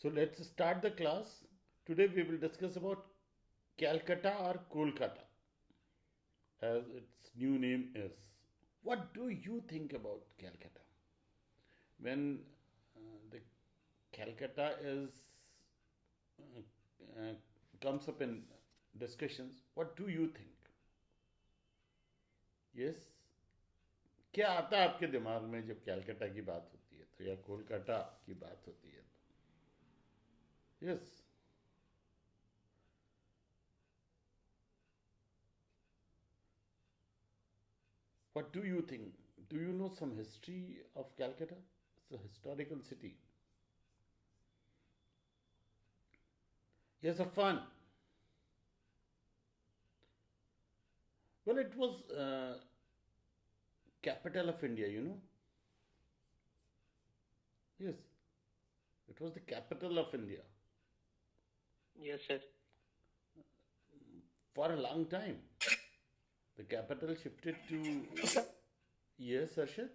So let's start the class. Today we will discuss about Calcutta or Kolkata, as its new name is. What do you think about Calcutta? When the Calcutta is uh, uh, comes up in discussions, what do you think? Yes, क्या आता है आपके दिमाग में जब कैलकाटा की बात होती है तो या कोलकाता की बात होती है तो yes what do you think? Do you know some history of Calcutta? It's a historical city. Yes, a fun. Well, it was capital of India, you know. Yes, it was the capital of India Yes, sir. for a long time. The capital shifted to sir yes, Arshad.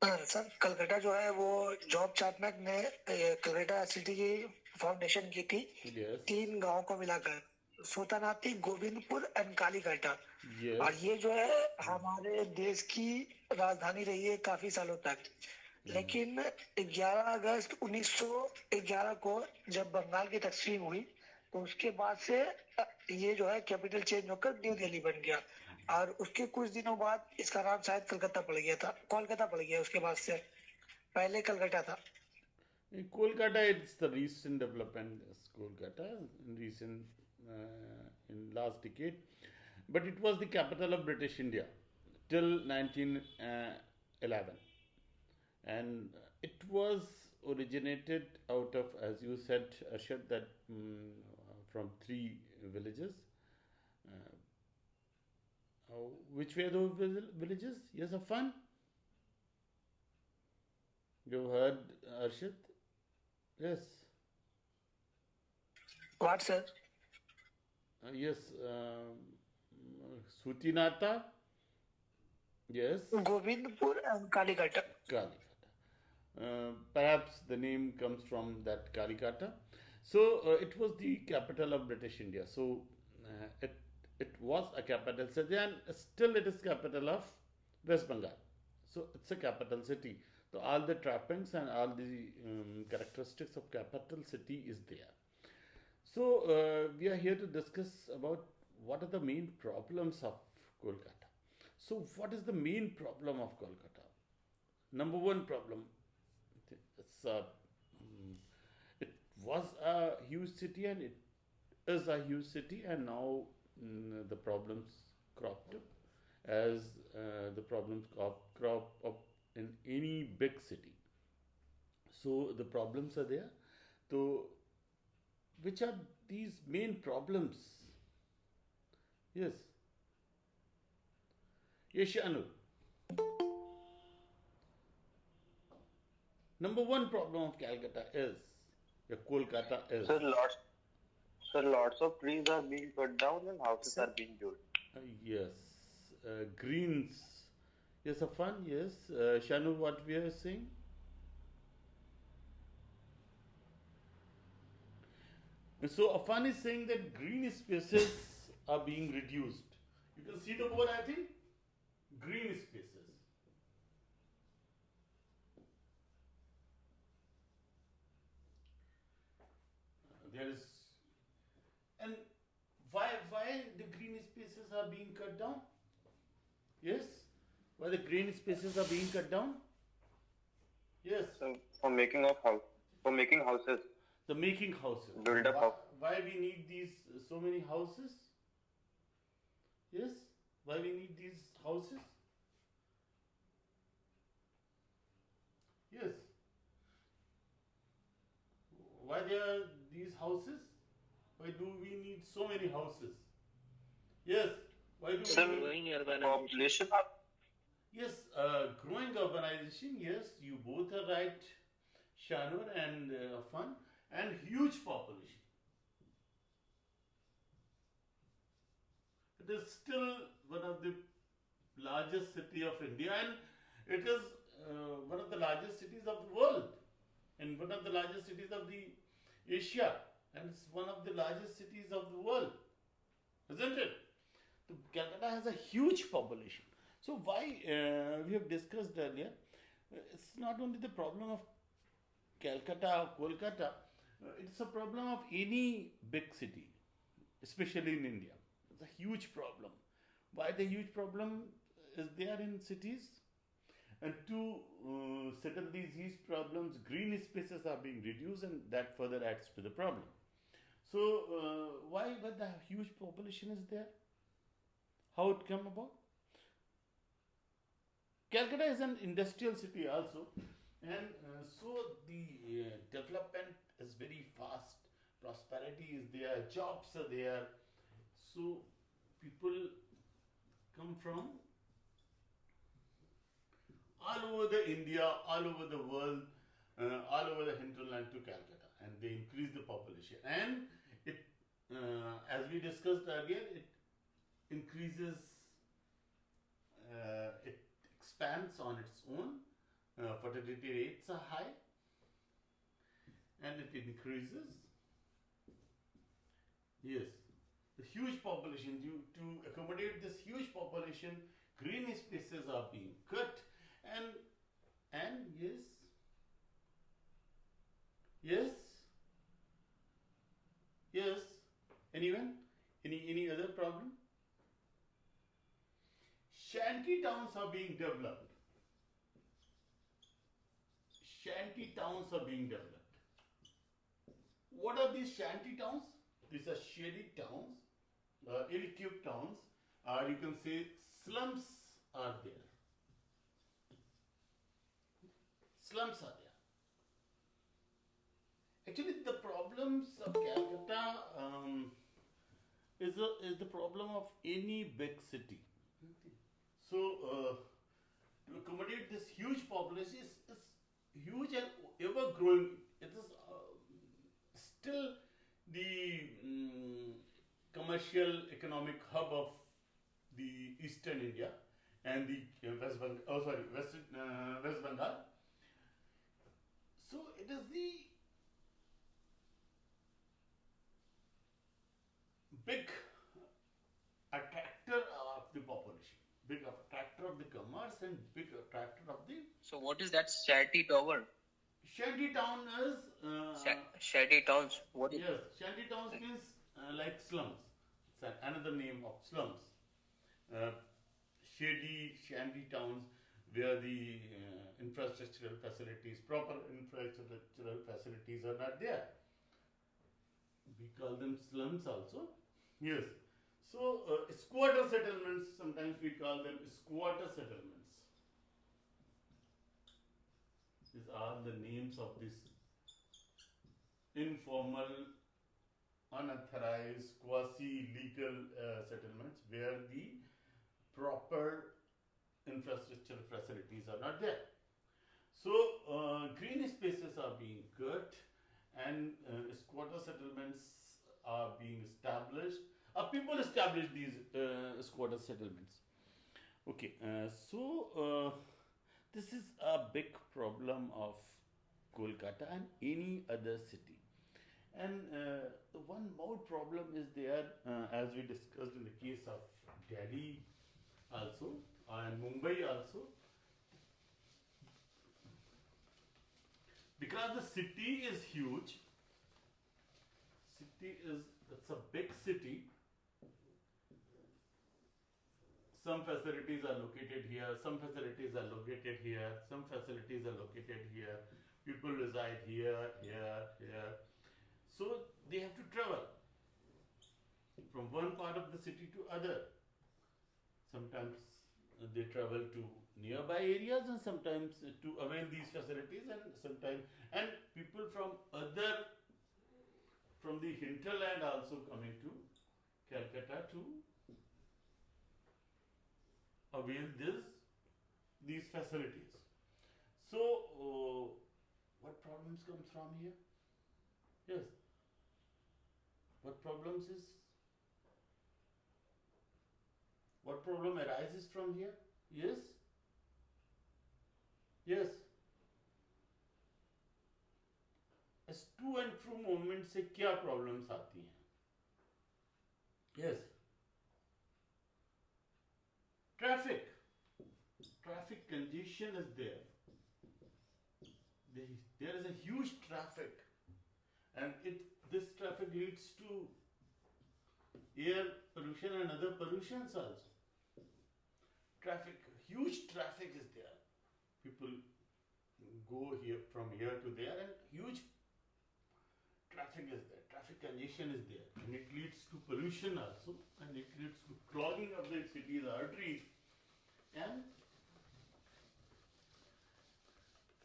Sir Calcutta जो है वो job चार्टनर ने Calcutta city की foundation की थी Yes, 3 गांवों को मिलाकर सोतानाती गोविंदपुर एंड कालीकटा और yes. ये जो है हमारे देश की राजधानी रही है काफी सालों तक लेकिन 11 अगस्त 1911 को जब बंगाल की तकसीम हुई तो उसके बाद से ये जो है कैपिटल चेंज होकर न्यू दिल्ली बन गया और उसके कुछ दिनों बाद इसका नाम शायद कलकत्ता पड़ गया था कोलकाता पड़ गया उसके बाद से पहले कलकत्ता था In Kolkata, it's the recent development. Is Kolkata in recent in last decade, but it was the capital of British India till 1911, and it was originated out of, as you said, Arshad, that from three villages. Uh, which were those villages? Yes, of fun. You heard Arshad? Yes. What sir Yes, Sutinata. Yes, Govindpur and Kalikata Kalikata. Perhaps the name comes from that Kalikata. So it was the capital of British India. So it was a capital city, and still it is capital of West Bengal. So it's a capital city. So all the trappings and all the characteristics of capital city is there. So we are here to discuss about what are the main problems of Kolkata. So what is the main problem of Kolkata? Number one problem, it's it was a huge city and it is a huge city, and now the problems cropped up as the problems crop up in any big city. So the problems are there. So which are these main problems? Yes. Yes, Anu. Number one problem of Calcutta is, Kolkata is, Lots of trees are being cut down and houses are being built. yes, greens. Yes, Afan, yes. Shanu, what we are saying? So Afan is saying that green spaces are being reduced. You can see the board, I think. Green spaces. There is, and why the green spaces are being cut down? Yes, why the green spaces are being cut down? Yes, So for making houses, the making houses. build up house. Why we need these so many houses? Yes, why we need these houses? Yes, why there are these houses? Why do we need so many houses? Yes, why do Sir, we need? growing population. Yes, growing urbanization. Yes, you both are right, Shanur and Afan, and huge population. It is still one of the largest city of India, and it is one of the largest cities of the world. and one of the largest cities of the Asia, and it's one of the largest cities of the world, isn't it? So Calcutta has a huge population. So why we have discussed earlier, it's not only the problem of Calcutta or Kolkata, it's a problem of any big city, especially in India. It's a huge problem. Why the huge problem is there in cities? And to settle these huge problems, green spaces are being reduced, and that further adds to the problem. So, why the huge population is there? How it come about? Calcutta is an industrial city also, and so the development is very fast. Prosperity is there, jobs are there. So people come from all over the India, all over the world, all over the hinterland to Calcutta, and they increase the population. And it, as we discussed earlier, it increases, it expands on its own. Fertility rates are high, and it increases. Yes, the huge population. To accommodate this huge population, green spaces are being cut, and yes, yes, yes. Anyone? Any other problem? Shanty towns are being developed. Shanty towns are being developed. What are these shanty towns? These are shady towns, ill-equipped towns, or you can say slums are there. Slums are there. Actually, the problems of Calcutta is the problem of any big city. So, to accommodate this huge population is huge and ever growing. It is still the commercial economic hub of the eastern India and the West Bengal. So it is the big attractor of the population, big attractor of the commerce, and big attractor of the. So what is that shanty tower? Shanty town is. Shanty towns. What is? Yes, shanty towns means like slums. It's another name of slums. Shady shanty towns where the infrastructural facilities, proper infrastructural facilities are not there. We call them slums also. Yes. So squatter settlements, sometimes we call them squatter settlements. These are the names of these informal, unauthorized, quasi-legal settlements where the proper infrastructure facilities are not there. So green spaces are being cut, and squatter settlements are being established. People establish these squatter settlements. Okay, so this is a big problem of Kolkata and any other city. And one more problem is there, as we discussed in the case of Delhi also and Mumbai also. Because the city is huge, it's a big city. Some facilities are located here, some facilities are located here, some facilities are located here. People reside here. So they have to travel from one part of the city to other. Sometimes they travel to nearby areas, and sometimes to avail these facilities, and sometimes people from the hinterland also coming to Calcutta to avail these facilities. So what problems comes from here? Yes. What problem arises from here? Yes. इस to and fro movement से क्या problems आती हैं? Yes, traffic. Traffic congestion is there. There is a huge traffic, and this traffic leads to air pollution and other pollutions also. Traffic, huge traffic is there. People go here from here to there, and huge traffic is there. Traffic congestion is there, and it leads to pollution also, and it leads to clogging of the city's arteries. And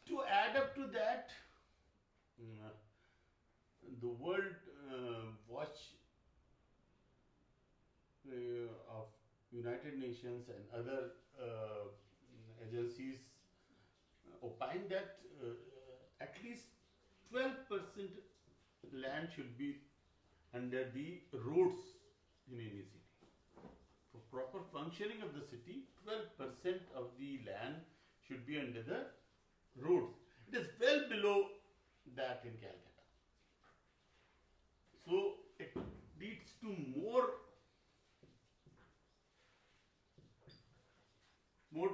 to add up to that, the World Watch of United Nations and other agencies opine that at least 12% land should be under the roads in any city. For proper functioning of the city, 12% of the land should be under the roads. It is well below that in Calcutta. So it leads to more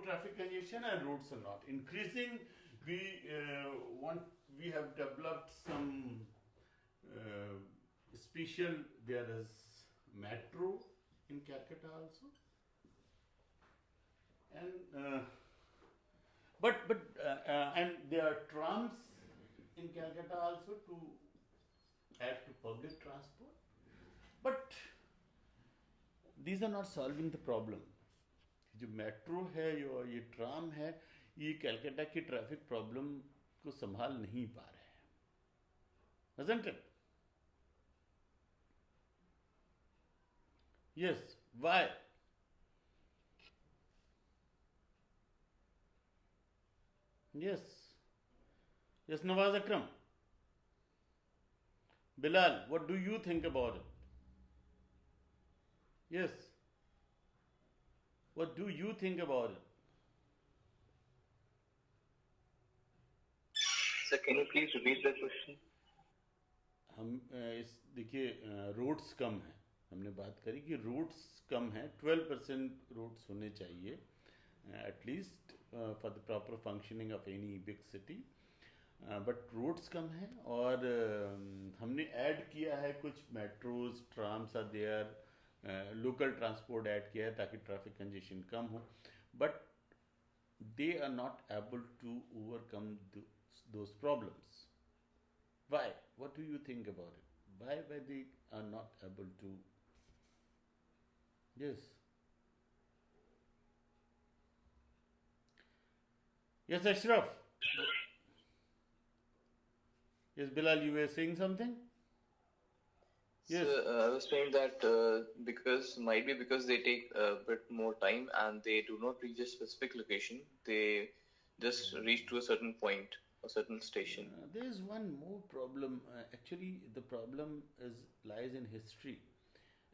traffic congestion, and roads are not increasing. We have developed some special. There is metro in Calcutta also, and and there are trams in Calcutta also to add to public transport. But these are not solving the problem. जो metro है और ये tram है, ये कलकत्ता की traffic problem को संभाल नहीं पा रहे हैं. Isn't it? Yes. Why? Yes. Yes, Nawaz Akram. Bilal, what do you think about it? Yes. What do you think about it? Sir, can you please repeat the question? हम इस देखिए roads कम हैं. हमने बात करी कि रोड्स कम हैं. 12% रोड्स होने चाहिए at least for the proper functioning of any big city. But roads कम हैं और हमने ऐड किया है कुछ metros, trams are there, local transport add किया है ताकि ट्रैफिक कंजेशन कम हो. But they are not able to overcome those problems. Why? What do you think about it? Why they are not able to? Yes. Yes, Ashraf. Yes, Bilal, you were saying something? Yes. So, I was saying that might be because they take a bit more time and they do not reach a specific location. They just reach to a certain point, a certain station. There is one more problem. Actually, the problem lies in history.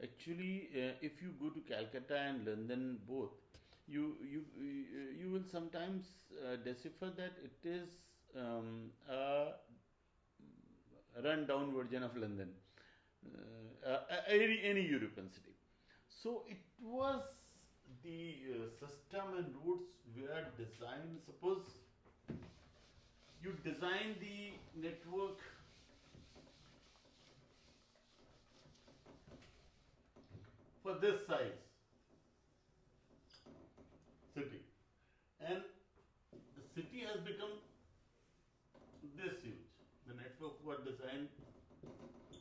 Actually, if you go to Calcutta and London both, you will sometimes decipher that it is a run-down version of London, any European city. So it was the system and routes were designed. Suppose you design the network for this size city, and the city has become this huge. The network was designed,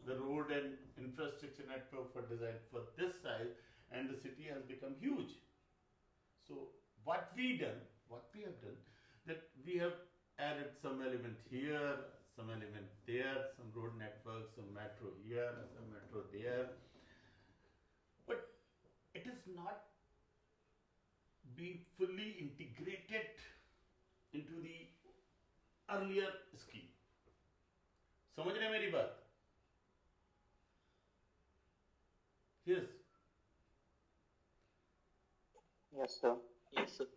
the road and infrastructure network were designed for this size, and the city has become huge. So what we have done, that we have added some element here, some element there, some road network, some metro here, some metro there. But it is not being fully integrated into the earlier scheme. समझ रहे हैं मेरी बात? Yes. Yes, sir. Yes, sir.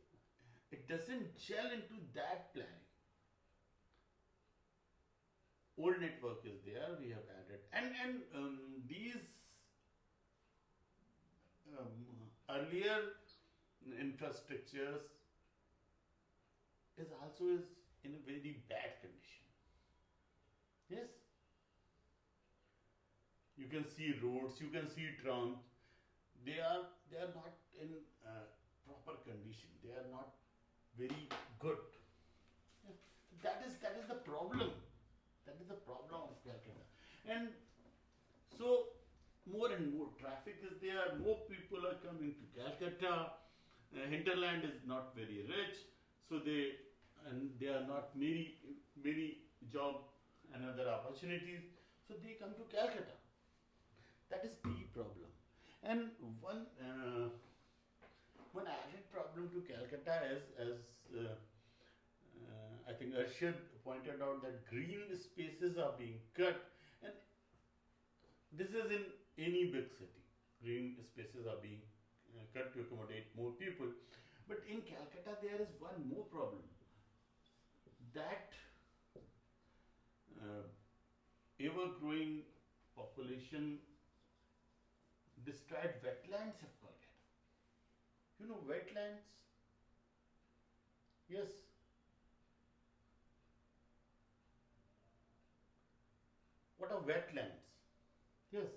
It doesn't gel into that planning. old network is there. We have added, and these earlier infrastructures is also is in a very bad condition. Yes, you can see roads, you can see trams. They are not in proper condition. They are not very good. That is the problem. That is the problem of Calcutta. And so more and more traffic is there. More people are coming to Calcutta. Hinterland is not very rich, so there are not many job and other opportunities. So they come to Calcutta. That is the problem. And one added problem to Calcutta is, as I think Arshad pointed out, that green spaces are being cut, and this is in any big city. Green spaces are being cut to accommodate more people. But in Calcutta, there is one more problem. That ever-growing population destroyed wetlands of Kolkata. You know wetlands? Yes. What are wetlands? Yes.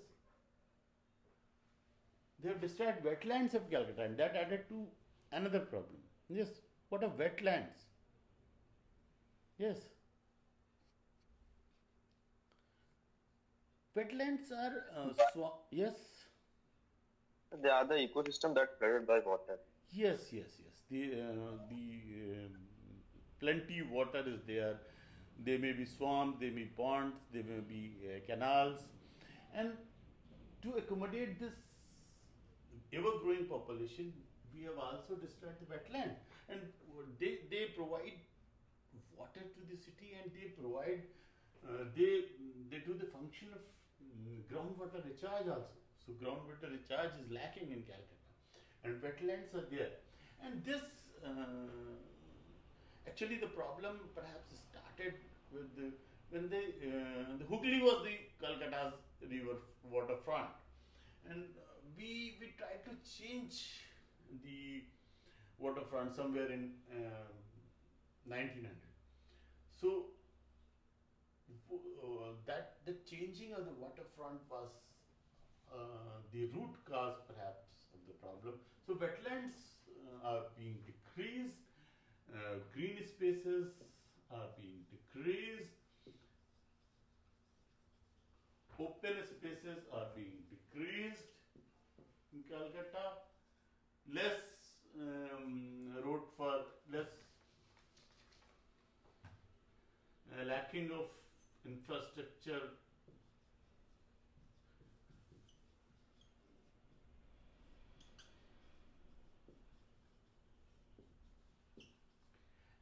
They have destroyed wetlands of Calcutta, and that added to another problem. Yes. What are wetlands? Yes. Wetlands are yes. They are the ecosystem that flooded by water. Yes. The plenty water is there. They may be swamps, they may be ponds, they may be canals, and to accommodate this ever-growing population, we have also destroyed the wetland, and they provide water to the city, and they provide they do the function of groundwater recharge also. So groundwater recharge is lacking in Calcutta, and wetlands are there, and this actually the problem perhaps started with when the Hooghly was the Calcutta's river waterfront, and we tried to change the waterfront somewhere in 1900. So that the changing of the waterfront was the root cause perhaps of the problem. So wetlands are being decreased, green spaces are being decreased, open spaces are being decreased in Calcutta, less road for less lacking of infrastructure.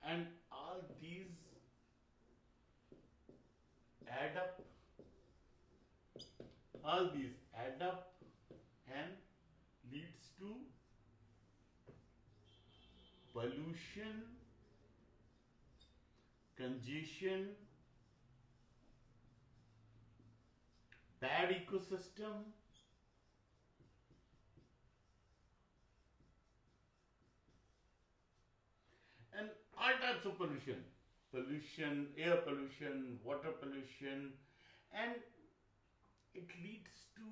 And all these add up, and leads to pollution, congestion, bad ecosystem, and all types of pollution, air pollution, water pollution, and it leads to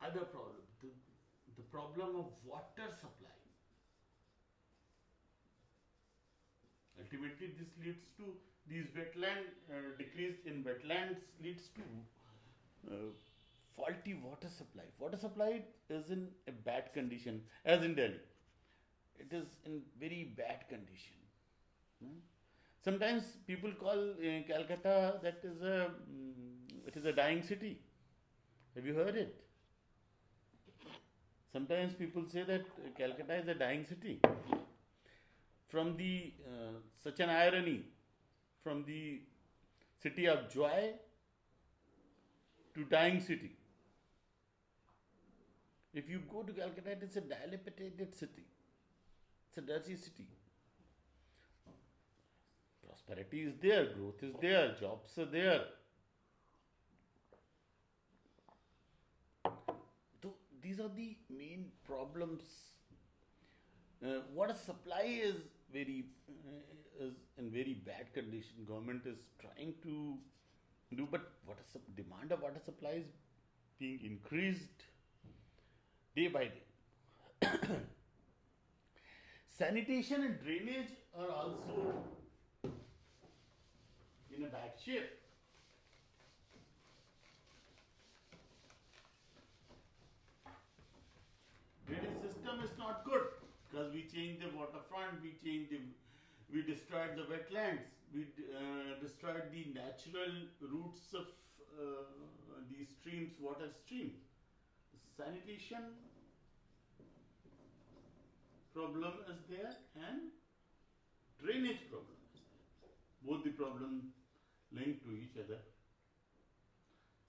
other problems. The problem of water supply. Ultimately, this leads to these decrease in wetlands leads to faulty water supply. Water supply is in a bad condition, as in Delhi. It is in very bad condition. Sometimes people call Calcutta it is a dying city. Have you heard it? Sometimes people say that Calcutta is a dying city. From the such an irony, from the city of joy to dying city. If you go to Calcutta, it is a dilapidated city. It's a dirty city. prosperity is there, growth is there, jobs are there. So these are the main problems. Water supply is is in very bad condition. Government is trying to do, but demand of water supply is being increased day by day. Sanitation and drainage are also in a bad shape. Drainage system is not good because we changed the waterfront, we destroyed the wetlands, we destroyed the natural roots of the streams, water streams. Sanitation problem is there and drainage problem is there. Both the problems linked to each other.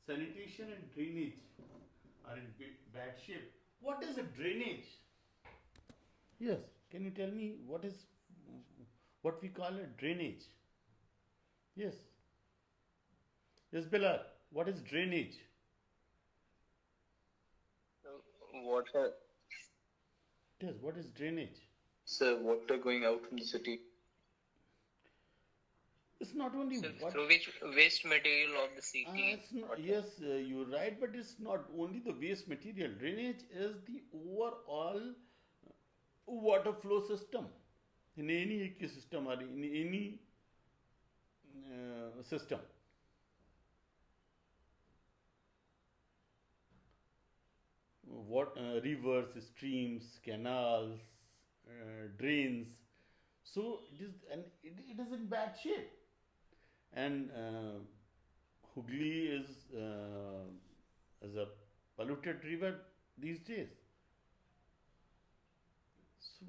Sanitation and drainage are in bad shape. What is a drainage? Yes, can you tell me what we call a drainage? Yes. Yes, Bilal, what is drainage? Water. Yes, what is drainage? So water going out from the city. It's not only So through which waste material of the city. yes, you're right, but it's not only the waste material. Drainage is the overall water flow system in any ecosystem or in any system. What rivers, streams, canals, drains. So it is in bad shape. And Hooghly is a polluted river these days. So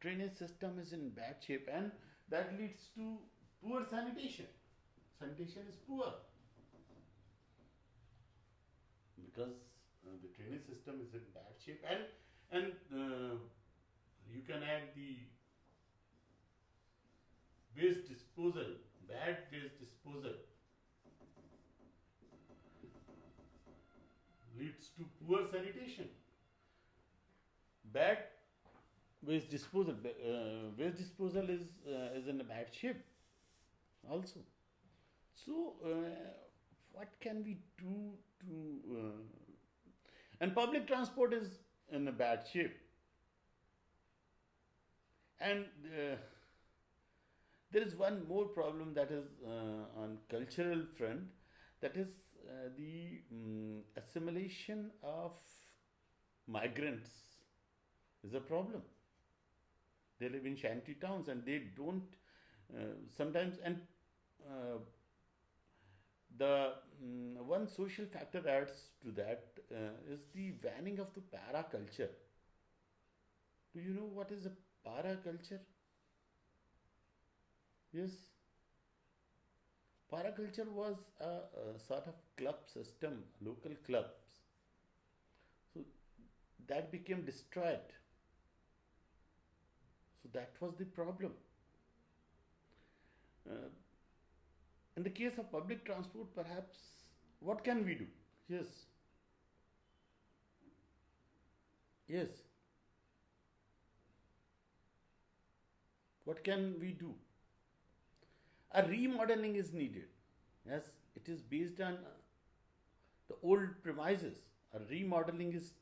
drainage system is in bad shape, and that leads to poor sanitation. Sanitation is poor because the drainage system is in bad shape, and you can add the waste disposal, bad waste disposal leads to poor sanitation. Bad waste disposal, waste disposal is in a bad shape also. So what can we do to and public transport is in a bad shape, and there is one more problem that is on cultural front, that is the assimilation of migrants is a problem. They live in shanty towns and they don't sometimes, and the one social factor adds to that is the vanning of the para culture. Do you know what is a para culture? Yes. Para culture was a sort of club system, local clubs. So that became destroyed. So that was the problem. In the case of public transport, perhaps, what can we do? Yes. Yes. What can we do? A remodeling is needed. Yes, it is based on the old premises. A remodeling is